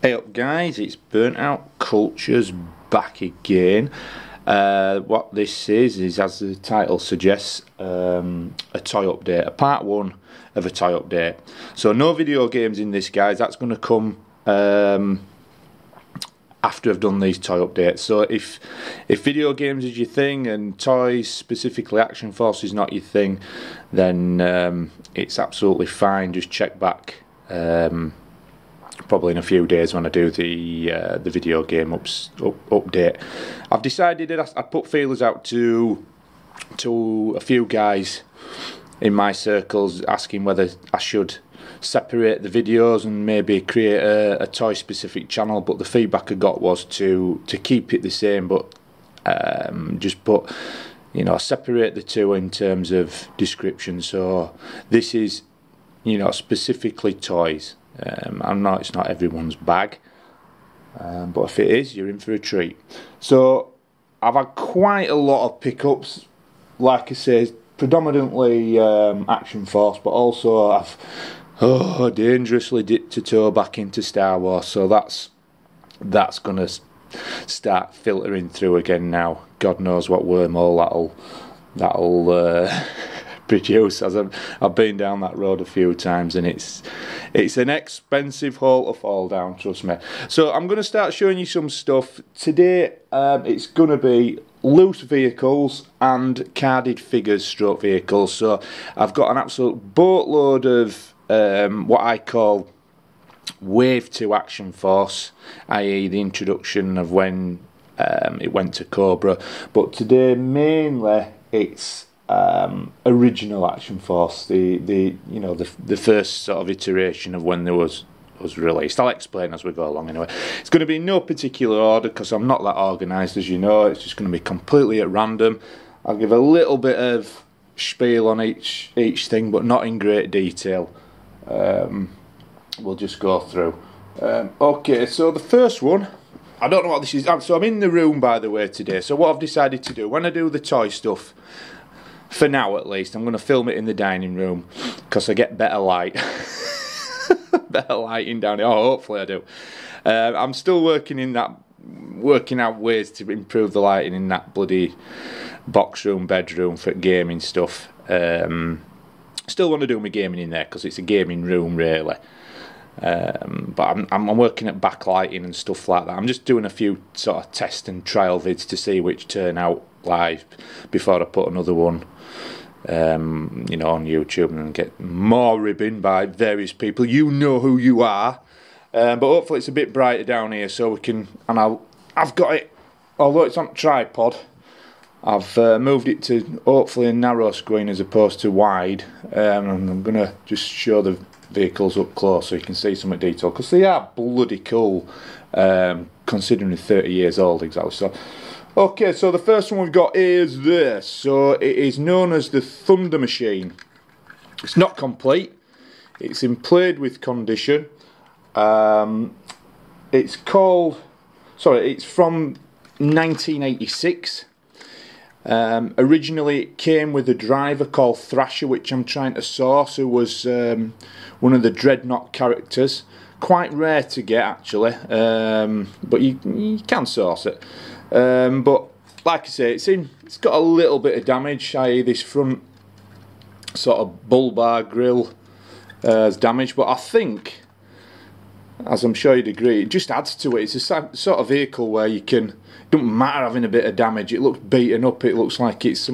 Hey up guys, it's Burnt Out Cultures back again. What this is as the title suggests, a toy update, a part one of a toy update. So no video games in this guys, that's going to come after I've done these toy updates. So if video games is your thing and toys, specifically Action Force, is not your thing, then it's absolutely fine. Just check back probably in a few days when I do the video game update. I've decided that I put feelers out to a few guys in my circles asking whether I should separate the videos and maybe create a toy specific channel, but the feedback I got was to keep it the same, but just put, you know, separate the two in terms of description. So this is, you know, specifically toys. It's not everyone's bag, but if it is, you're in for a treat. So I've had quite a lot of pickups, like I say, predominantly Action Force, but also I've dangerously dipped a toe back into Star Wars, so that's gonna start filtering through again now. God knows what wormhole that'll produce, as I've been down that road a few times, and it's an expensive hole to fall down, trust me. So I'm going to start showing you some stuff today. It's going to be loose vehicles and carded figures stroke vehicles. So I've got an absolute boatload of what I call Wave 2 Action Force, i.e. the introduction of when it went to Cobra, but today mainly it's original Action Force, the first sort of iteration of when there was released. I'll explain as we go along anyway. It's going to be in no particular order because I'm not that organised, as you know. It's just going to be completely at random. I'll give a little bit of spiel on each thing, but not in great detail. We'll just go through. Okay, so the first one, I don't know what this is. So I'm in the room, by the way, today. So what I've decided to do, when I do the toy stuff, for now at least, I'm going to film it in the dining room because I get better light. Better lighting down here. Oh, hopefully I do. I'm still working out ways to improve the lighting in that bloody box room, bedroom for gaming stuff. Still want to do my gaming in there because it's a gaming room really. But I'm working at backlighting and stuff like that. I'm just doing a few sort of test and trial vids to see which turn out live before I put another one on YouTube and get more ribbing by various people. You know who you are. But hopefully it's a bit brighter down here so we can, and I've got it, although it's on tripod, I've moved it to hopefully a narrow screen as opposed to wide, and I'm going to just show the vehicles up close so you can see some of the detail, because they are bloody cool, considering they're 30 years old exactly. So okay, so the first one we've got is this. So it is known as the Thunder Machine. It's not complete. It's in played with condition. It's from 1986. Originally it came with a driver called Thrasher, which I'm trying to source, who was one of the Dreadnought characters. Quite rare to get actually, but you can source it. But like I say, it's got a little bit of damage, i.e. this front sort of bull bar grille is damaged, but I think, as I'm sure you'd agree, it just adds to it. It's a sort of vehicle where you can, it doesn't matter having a bit of damage, it looks beaten up, it looks like it's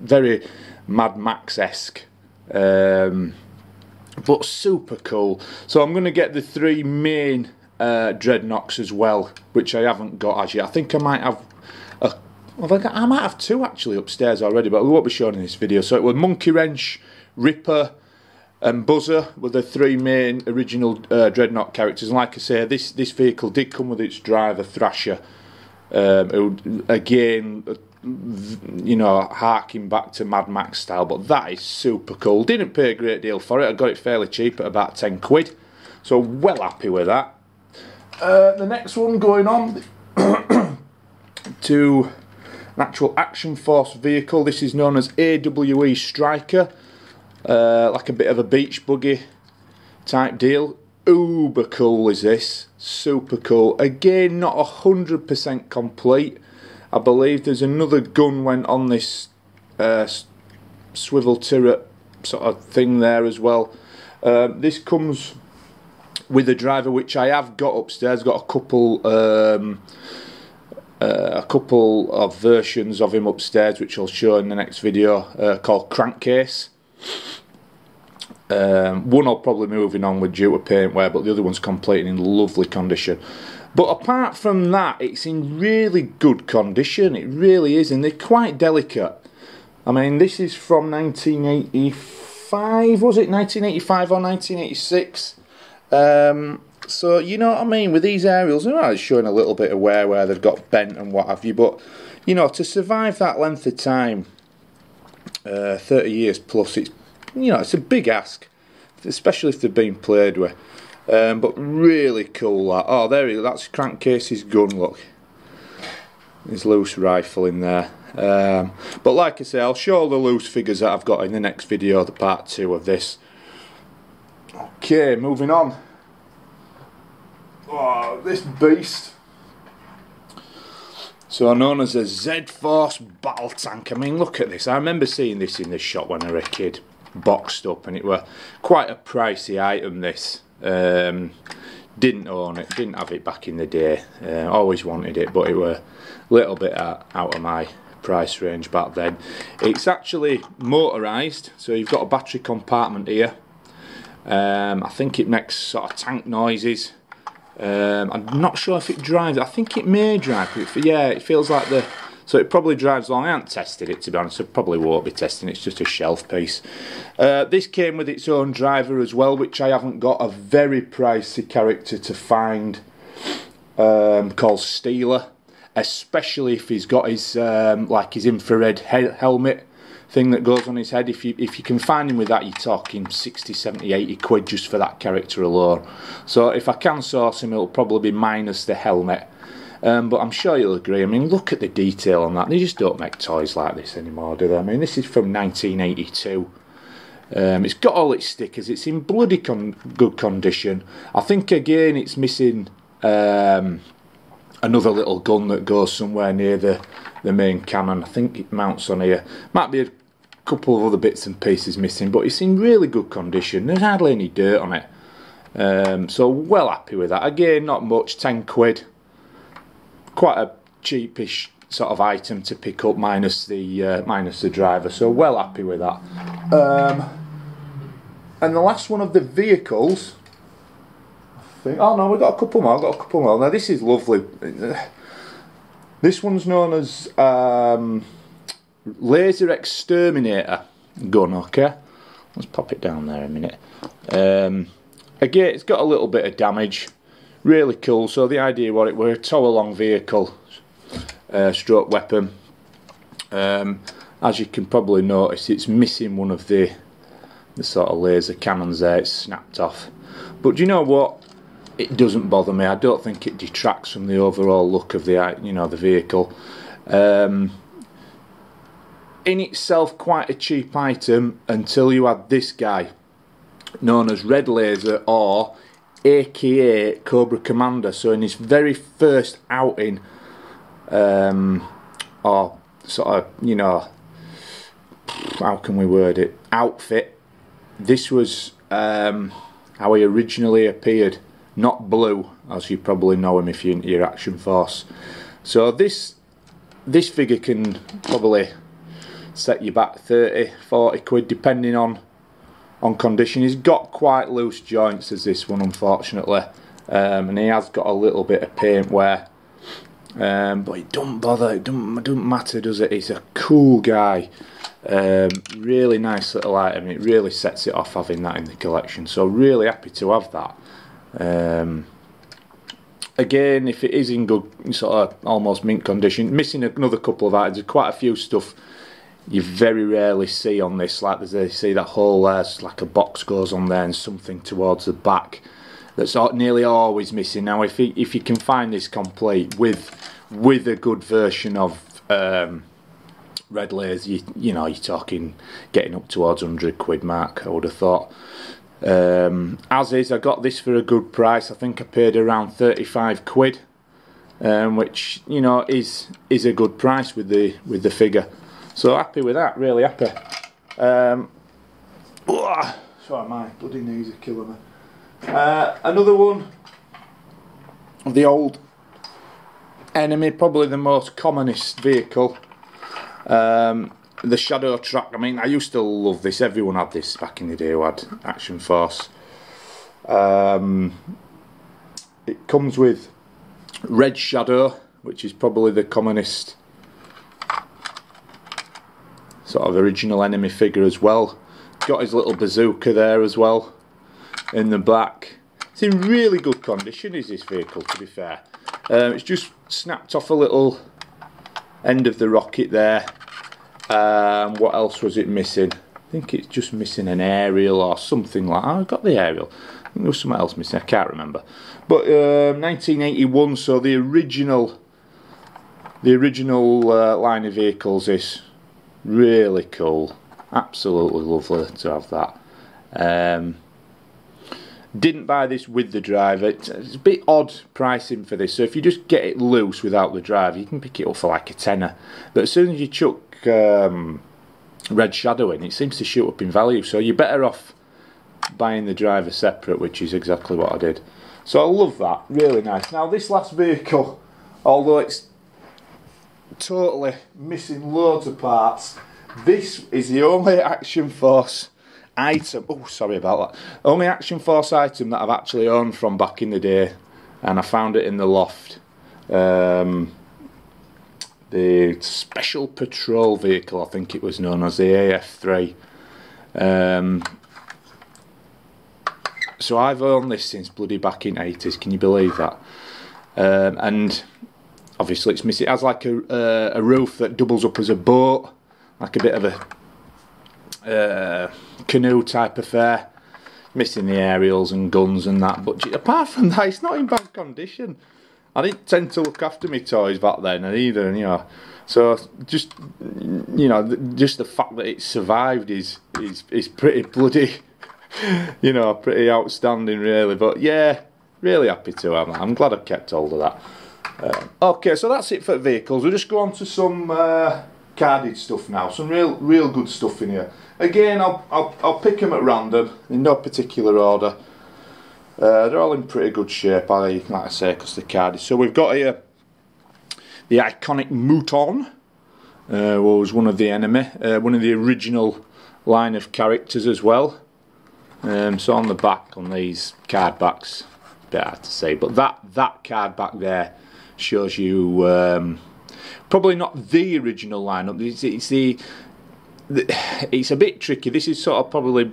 very Mad Max-esque, but super cool. So I'm going to get the three main Dreadnoughts as well, which I haven't got as yet. I think I might have I might have two actually upstairs already, but we won't be showing in this video. So it was Monkey Wrench, Ripper and Buzzer were the three main original Dreadnought characters, and like I say, this vehicle did come with its driver Thrasher, who again, you know, harking back to Mad Max style, but that is super cool. Didn't pay a great deal for it. I got it fairly cheap at about 10 quid, so well happy with that. The next one going on to an actual Action Force vehicle. This is known as AWE Striker, like a bit of a beach buggy type deal. uber cool is this, super cool. Again, not 100% complete. I believe there's another gun went on this swivel turret sort of thing there as well. This comes with a driver which I have got upstairs. Got a couple of versions of him upstairs which I'll show in the next video, called Crankcase. One I'll probably moving on with due to paint wear, but the other one's complete in lovely condition. But apart from that, it's in really good condition. It really is, and they're quite delicate. I mean, this is from 1985, was it 1985 or 1986? So you know what I mean, with these aerials, it's showing a little bit of wear where they've got bent and what have you, but you know, to survive that length of time, 30 years plus, it's, you know, it's a big ask, especially if they've been played with. But really cool that. Oh, there he is, that's Crankcase's gun, look. His loose rifle in there. But like I say, I'll show all the loose figures that I've got in the next video, the part 2 of this. Okay, moving on. Oh, this beast. So known as a Z-Force battle tank. I mean, look at this. I remember seeing this in the shop when I was a kid, boxed up, and it were quite a pricey item, this. Didn't own it, didn't have it back in the day. Always wanted it, but it were a little bit out of my price range back then. It's actually motorised, so you've got a battery compartment here. I think it makes sort of tank noises. I'm not sure if it drives. I think it may drive. Yeah, it feels like the. So it probably drives along. I haven't tested it, to be honest. I probably won't be testing it. It's just a shelf piece. This came with its own driver as well, which I haven't got. A very pricey character to find, called Steeler. Especially if he's got his like his infrared helmet thing that goes on his head. If you can find him with that, you're talking 60, 70, 80 quid just for that character alone. So if I can source him, it'll probably be minus the helmet. But I'm sure you'll agree. I mean, look at the detail on that. They just don't make toys like this anymore, do they? I mean, this is from 1982. It's got all its stickers. It's in bloody good condition. I think, again, it's missing another little gun that goes somewhere near the main cannon. I think it mounts on here. Might be a couple of other bits and pieces missing, but it's in really good condition. There's hardly any dirt on it. So well happy with that. Again, not much, 10 quid. Quite a cheapish sort of item to pick up, minus the driver. So well happy with that. And the last one of the vehicles, I think. Oh no, we've got a couple more. Now this is lovely. This one's known as Laser Exterminator gun. Okay, let's pop it down there a minute. Again, it's got a little bit of damage. Really cool. So the idea what it were, a tow along vehicle, stroke weapon. As you can probably notice, it's missing one of the sort of laser cannons there. It's snapped off. But do you know what? It doesn't bother me. I don't think it detracts from the overall look of the, you know, the vehicle. In itself, quite a cheap item until you had this guy, known as Red Laser, or aka Cobra Commander. So in his very first outing, or sort of, you know, how can we word it, outfit, this was how he originally appeared. Not Blue, as you probably know him if you're into your Action Force. So this figure can probably set you back 30, 40 quid depending on condition. He's got quite loose joints as this one, unfortunately, and he has got a little bit of paint wear, but it don't bother. It don't matter, does it? He's a cool guy. Really nice little item. It really sets it off having that in the collection. So really happy to have that. Again, if it is in good sort of almost mint condition, missing another couple of items. There's quite a few stuff you very rarely see on this, like you see that hole there's like a box goes on there and something towards the back that's nearly always missing. Now if you can find this complete with a good version of Red Laser, you know, you're talking getting up towards 100 quid mark, I would have thought. As is, I got this for a good price. I think I paid around 35 quid, which, you know, is a good price with the figure. So happy with that, really happy. Sorry, my bloody knees are killing me. Another one of the old Enemy, probably the most commonest vehicle. The Shadow Track. I mean, I used to love this. Everyone had this back in the day who had Action Force. It comes with Red Shadow, which is probably the commonest sort of original Enemy figure as well. Got his little bazooka there as well in the back. It's in really good condition, is this vehicle, to be fair. It's just snapped off a little end of the rocket there. What else was it missing? I think it's just missing an aerial or something like that. I got the aerial. I think there was something else missing. I can't remember. But 1981, so the original line of vehicles is really cool. Absolutely lovely to have that. Didn't buy this with the driver. It's a bit odd pricing for this, so if you just get it loose without the driver, you can pick it up for like a tenner. But as soon as you chuck Red Shadow in, it seems to shoot up in value, so you're better off buying the driver separate, which is exactly what I did. So I love that, really nice. Now this last vehicle, although it's totally missing loads of parts, this is the only Action Force item, oh sorry about that, only Action Force item that I've actually owned from back in the day, and I found it in the loft. The Special Patrol Vehicle, I think it was known as, the AF3. So I've owned this since bloody back in 80s, can you believe that? And obviously it's missing. It has like a roof that doubles up as a boat, like a bit of a canoe type affair. Missing the aerials and guns and that, but apart from that, it's not in bad condition. I didn't tend to look after my toys back then either, you know. So just, you know, just the fact that it survived is pretty bloody, you know, pretty outstanding, really. But yeah, really happy to have that. I'm glad I kept hold of that. Okay, so that's it for vehicles. We'll just go on to some carded stuff now. Some real good stuff in here. Again, I'll pick them at random in no particular order. They're all in pretty good shape, like I say, because they're carded. So we've got here the iconic Mouton, was one of the Enemy, one of the original line of characters as well. So on the back, on these card backs, a bit hard to say, but that card back there shows you probably not the original lineup. It's a bit tricky. This is sort of probably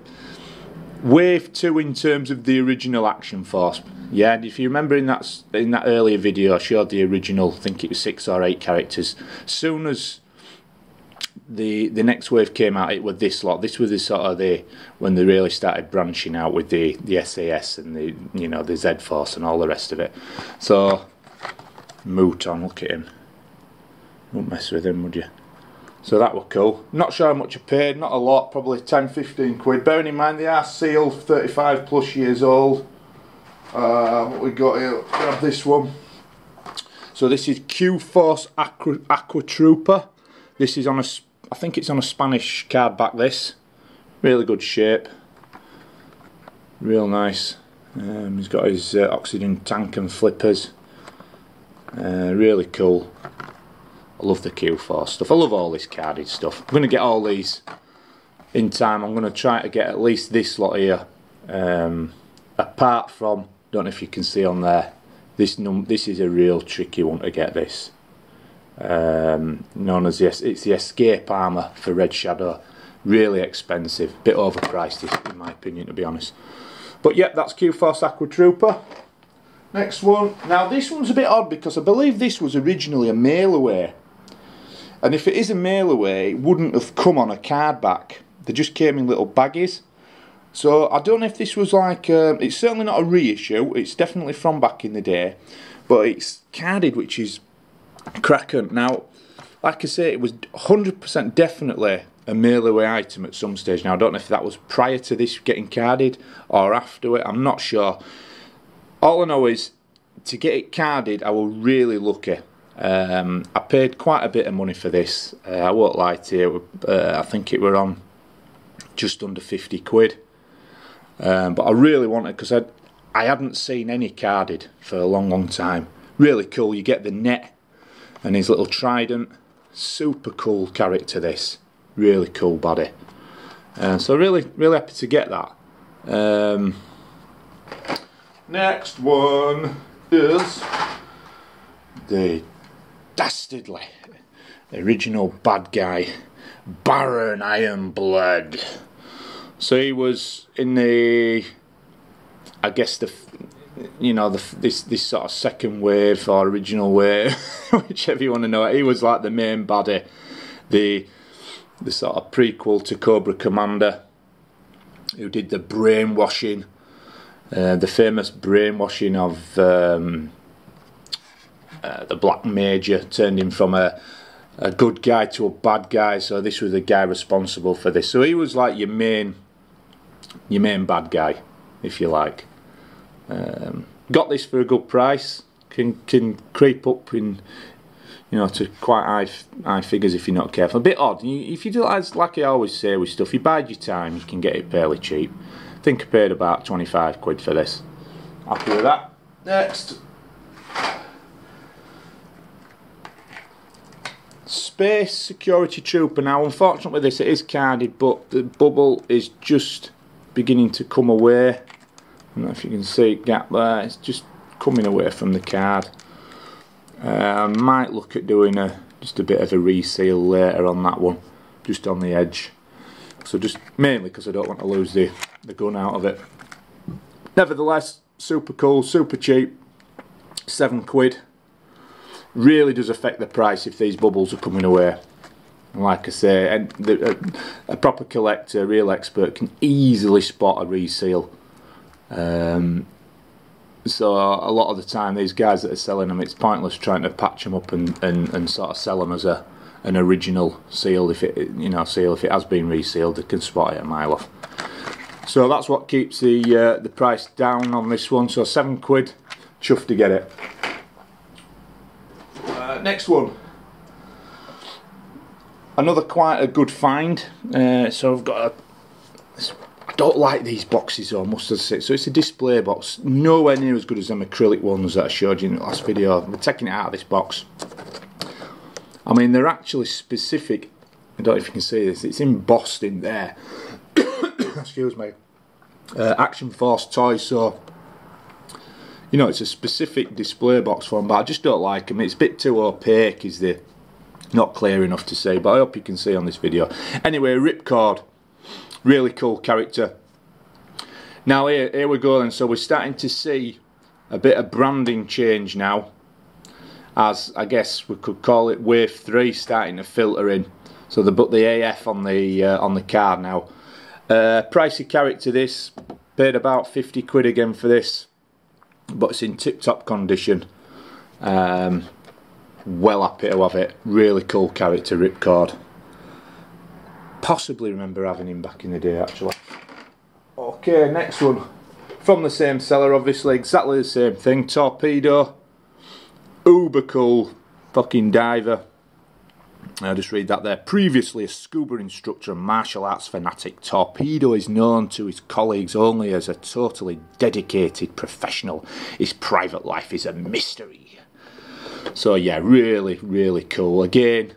wave 2 in terms of the original Action Force. Yeah, and if you remember in that earlier video, I showed the original, I think it was 6 or 8 characters. Soon as the next wave came out, it was this lot. This was the sort of when they really started branching out with the SAS and the Z Force and all the rest of it. So Mouton, look at him. Wouldn't mess with him, would you? So that were cool. Not sure how much I paid, not a lot, probably 10-15 quid. Bearing in mind they are sealed, 35 plus years old. What we got here, grab this one. So this is Q-Force Aqua Trooper. This is on I think it's on a Spanish card back, this. Really good shape. Real nice. He's got his oxygen tank and flippers. Really cool. I love the Q-Force stuff. I love all this carded stuff. I'm going to get all these in time. I'm going to try to get at least this lot here. Apart from, don't know if you can see on there, this is a real tricky one to get this. Known as it's the Escape Armour for Red Shadow. Really expensive. Bit overpriced in my opinion, to be honest. But yeah, that's Q-Force Aqua Trooper. Next one. Now this one's a bit odd because I believe this was originally a mail away. And if it is a mail away, it wouldn't have come on a card back. They just came in little baggies. So I don't know if this was like, it's certainly not a reissue. It's definitely from back in the day. But it's carded, which is cracking. Now, like I say, it was 100% definitely a mail away item at some stage. Now I don't know if that was prior to this getting carded or after it, I'm not sure. All I know is to get it carded I was really lucky. I paid quite a bit of money for this, I won't lie to you. I think it were on just under 50 quid, but I really wanted, because I hadn't seen any carded for a long time. Really cool. You get the net and his little trident. Super cool character this. Really cool body. So really happy to get that. Next one is the dastardly original bad guy, Baron Ironblood. So he was in the, I guess this sort of second wave or original wave, whichever you want to know it. He was like the main baddie, the sort of prequel to Cobra Commander, who did the brainwashing, the famous brainwashing of the Black Major, turned him from a good guy to a bad guy. So this was the guy responsible for this. So he was like your main bad guy, if you like. Got this for a good price. Can creep up in, to quite high figures if you're not careful. A bit odd. If you do, like I always say with stuff, you bide your time, you can get it fairly cheap. I think I paid about 25 quid for this. Happy with that. Next, Space Security Trooper. Now unfortunately this, it is carded, but the bubble is just beginning to come away. I don't know if you can see it, gap there. It's just coming away from the card. I might look at doing just a bit of a reseal later on that one, just on the edge. So just mainly because I don't want to lose the gun out of it. Nevertheless, super cool, super cheap, 7 quid. Really does affect the price if these bubbles are coming away. And like I say, a proper collector, real expert, can easily spot a reseal. So a lot of the time these guys that are selling them, it's pointless trying to patch them up and sort of sell them as an original seal. If it if it has been resealed, they can spot it a mile off. So that's what keeps the price down on this one. So 7 quid, chuffed to get it. Next one, another quite a good find. So I've got I don't like these boxes though, I must say. So it's a display box, nowhere near as good as them acrylic ones that I showed you in the last video. We're taking it out of this box. I mean, they're actually specific. I don't know if you can see this, it's embossed in there. Excuse me. Action Force toys, so it's a specific display box for them, but I just don't like them. It's a bit too opaque, is the not clear enough to see, but I hope you can see on this video. Anyway, Ripcord, really cool character. Now here we go then. So we're starting to see a bit of branding change now, as I guess we could call it Wave 3 starting to filter in. So they put the AF on the card now. Pricey character this, paid about 50 quid again for this, but it's in tip-top condition. Well happy to have it. Really cool character, Ripcord. Possibly remember having him back in the day actually. Okay, next one. From the same seller, obviously, exactly the same thing. Torpedo. Uber cool fucking diver. I'll just read that there. Previously a scuba instructor and martial arts fanatic, Torpedo is known to his colleagues only as a totally dedicated professional. His private life is a mystery. So yeah, really cool. Again,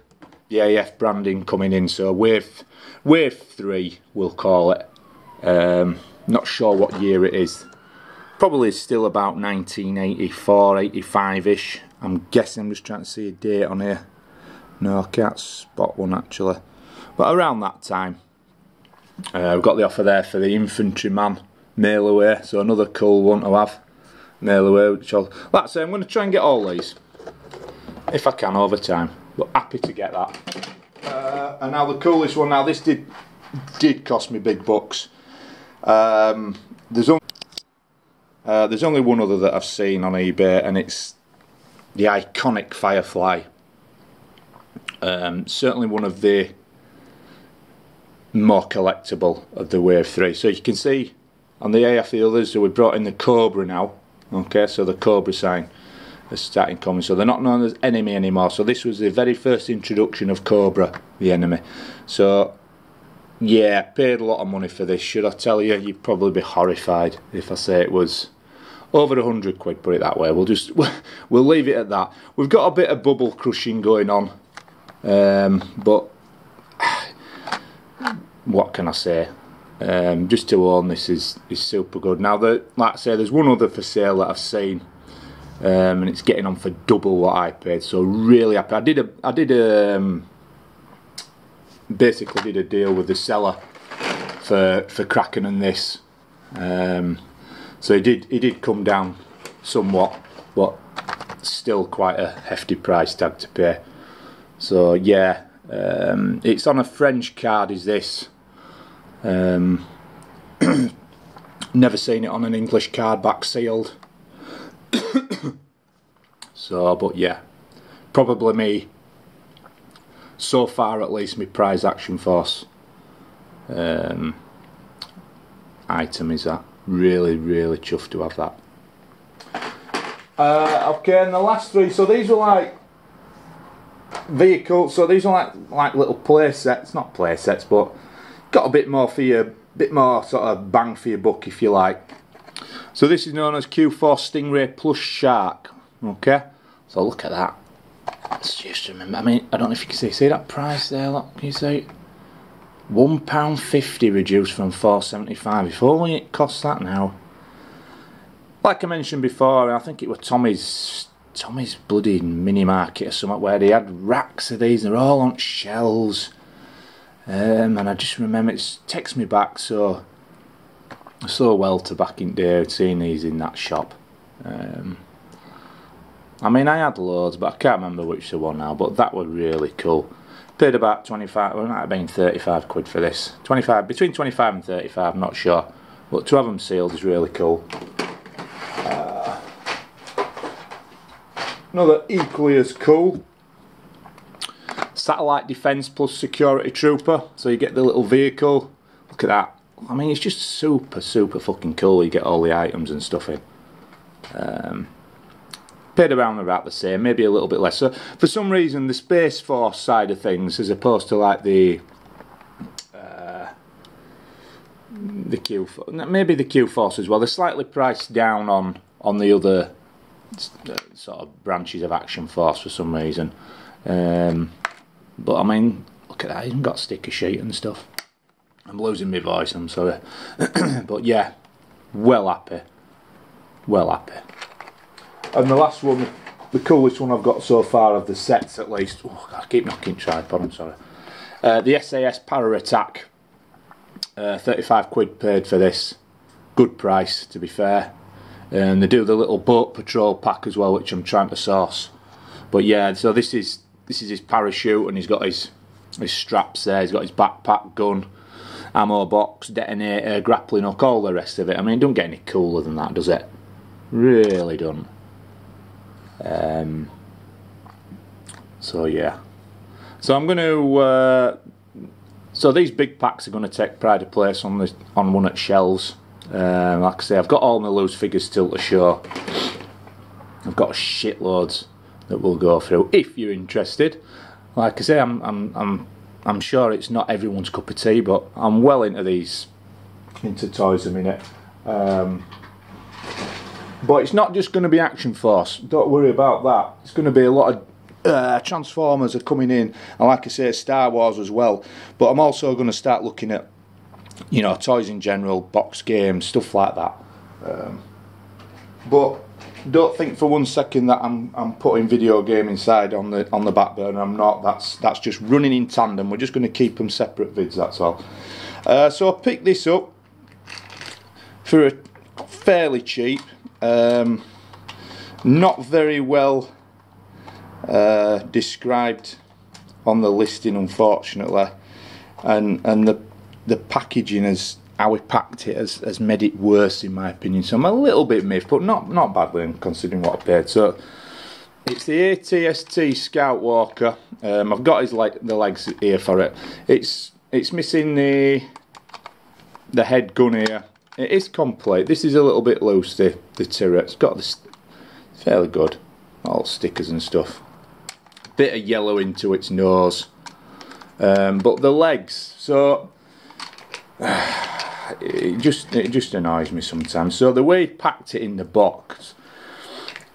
the AF branding coming in, so wave 3 we'll call it. Not sure what year it is. Probably still about 1984, 85-ish. I'm guessing. I'm just trying to see a date on here. No, I can't spot one actually. But around that time. We've got the offer there for the Infantryman mail away. So another cool one to have. Mail away, which like I say, I'm going to try and get all these. If I can over time. But happy to get that. And now the coolest one. Now this did cost me big bucks. There's only one other that I've seen on eBay, and it's the iconic Firefly. Certainly one of the more collectible of the Wave 3. So you can see on the AF Fielders, so we brought in the Cobra now. Okay, so the Cobra sign is starting coming. So they're not known as Enemy anymore. So this was the very first introduction of Cobra, the Enemy. So yeah, paid a lot of money for this. Should I tell you, you'd probably be horrified if I say it was over £100, put it that way. We'll leave it at that. We've got a bit of bubble crushing going on, but what can I say? Just to own this is super good. Now, like I say, there's one other for sale that I've seen, and it's getting on for double what I paid. So really happy. Basically did a deal with the seller for Kraken and this. So he did come down somewhat, but still quite a hefty price tag to pay. So yeah, it's on a French card, is this. Never seen it on an English card back sealed. So, but yeah, probably me, so far at least, my prize Action Force item is that. Really chuffed to have that. Okay, and the last three, so these were like vehicles, so these are like little play sets, not play sets, but got a bit more for you, bit more sort of bang for your buck if you like. So this is known as Q-Force Stingray Plus Shark. Okay, so look at that. Let's just remember, I mean, I don't know if you can see that price there, look, can you see it? £1.50 reduced from £4.75. If only it costs that now. Like I mentioned before, I think it was Tommy's bloody mini market or something where they had racks of these and they're all on shelves. And I just remember it takes me back so well to back in the day, seeing these in that shop. I mean, I had loads, but I can't remember which the one now, but that was really cool. Paid about 25, well, it might have been £35 for this. 25, between 25 and 35, I'm not sure. But to have them sealed is really cool. Another equally as cool, Satellite Defence plus Security Trooper. So you get the little vehicle. Look at that. I mean, it's just super fucking cool. You get all the items and stuff in. Paid around about the same, maybe a little bit less. So for some reason, the Space Force side of things, as opposed to like the maybe the Q-Force as well, they're slightly priced down on the other sort of branches of Action Force for some reason. But I mean, look at that, he's even got sticker sheet and stuff. I'm losing my voice, I'm sorry. But yeah, well happy. And the last one, the coolest one I've got so far of the sets at least. Oh, I keep knocking tripod, I'm sorry. The SAS Para Attack. £35 paid for this. Good price, to be fair. And they do the little boat patrol pack as well, which I'm trying to source. But yeah, so this is his parachute, and he's got his straps there. He's got his backpack, gun, ammo box, detonator, grappling hook, all the rest of it. I mean, it don't get any cooler than that, does it? Really don't. So yeah, so I'm going to so these big packs are going to take pride of place on one at Shelves. Like I say, I've got all my loose figures still to show. I've got shitloads that we'll go through if you're interested. Like I say, I'm sure it's not everyone's cup of tea, but I'm well into toys a minute. But it's not just going to be Action Force, don't worry about that. It's going to be a lot of Transformers are coming in, and like I say, Star Wars as well. But I'm also going to start looking at, you know, toys in general, box games, stuff like that. But don't think for 1 second that I'm putting video game inside on the back burner. I'm not. That's just running in tandem. We're just going to keep them separate vids, that's all. So I picked this up for a fairly cheap. Not very well described on the listing, unfortunately, and the packaging, as how we packed it, has made it worse in my opinion. So I'm a little bit miffed, but not badly considering what I paid. So it's the ATST Scout Walker. I've got the legs here for it. It's it's missing the head gun here. It is complete. This is a little bit loose, the turret. It's got this fairly good, all stickers and stuff. Bit of yellow into its nose, but the legs, so it just annoys me sometimes. So the way he packed it in the box,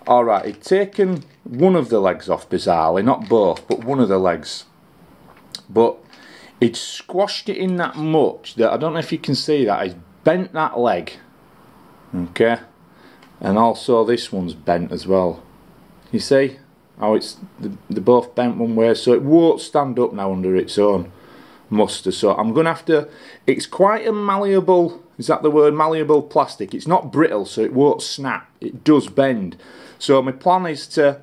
alright, he'd taken one of the legs off, bizarrely, not both, but one of the legs, but he'd squashed it in that much that I don't know if you can see that, he's bent that leg, okay, and also this one's bent as well. You see how it's they're both bent one way, so it won't stand up now under its own muster. So I'm gonna have to, it's quite a malleable, is that the word, malleable plastic. It's not brittle, so it won't snap, it does bend. So my plan is to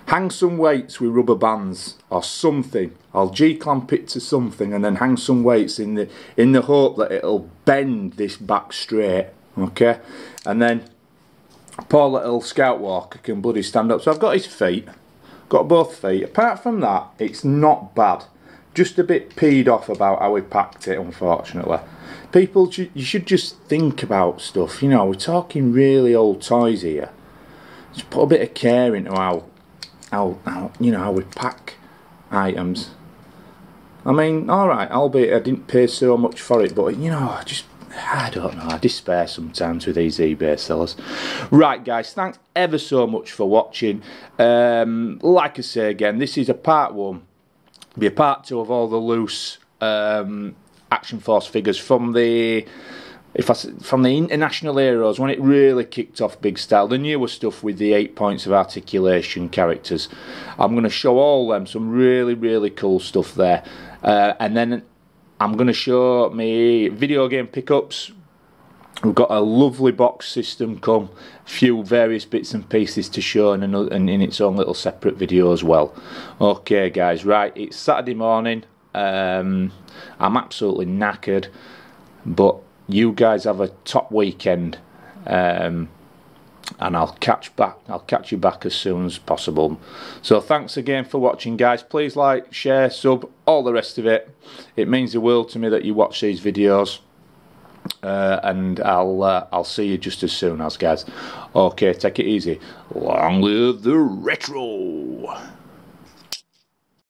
hang some weights with rubber bands or something. I'll G-clamp it to something and then hang some weights in the hope that it'll bend this back straight, okay? And then poor little Scout Walker can bloody stand up. So I've got his feet, got both feet. Apart from that, it's not bad. Just a bit peed off about how we packed it, unfortunately. People, you should just think about stuff. You know, we're talking really old toys here. Just put a bit of care into how you know, how we pack items. I mean, alright, albeit I didn't pay so much for it, but you know, I don't know, I despair sometimes with these eBay sellers. Right guys, thanks ever so much for watching. Like I say again, this is a part 1. Be a part 2 of all the loose Action Force figures from the International Heroes, when it really kicked off big style, the newer stuff with the 8 points of articulation characters. I'm going to show all them, some really cool stuff there, and then I'm going to show me video game pickups. We've got a lovely box system come, a few various bits and pieces to show, and in its own little separate video as well. Okay guys, right, it's Saturday morning, I'm absolutely knackered, but you guys have a top weekend, and I'll catch you back as soon as possible. So thanks again for watching guys. Please like, share, sub, all the rest of it. It means the world to me that you watch these videos, and I'll see you just as soon as guys. Okay, take it easy. Long live the retro.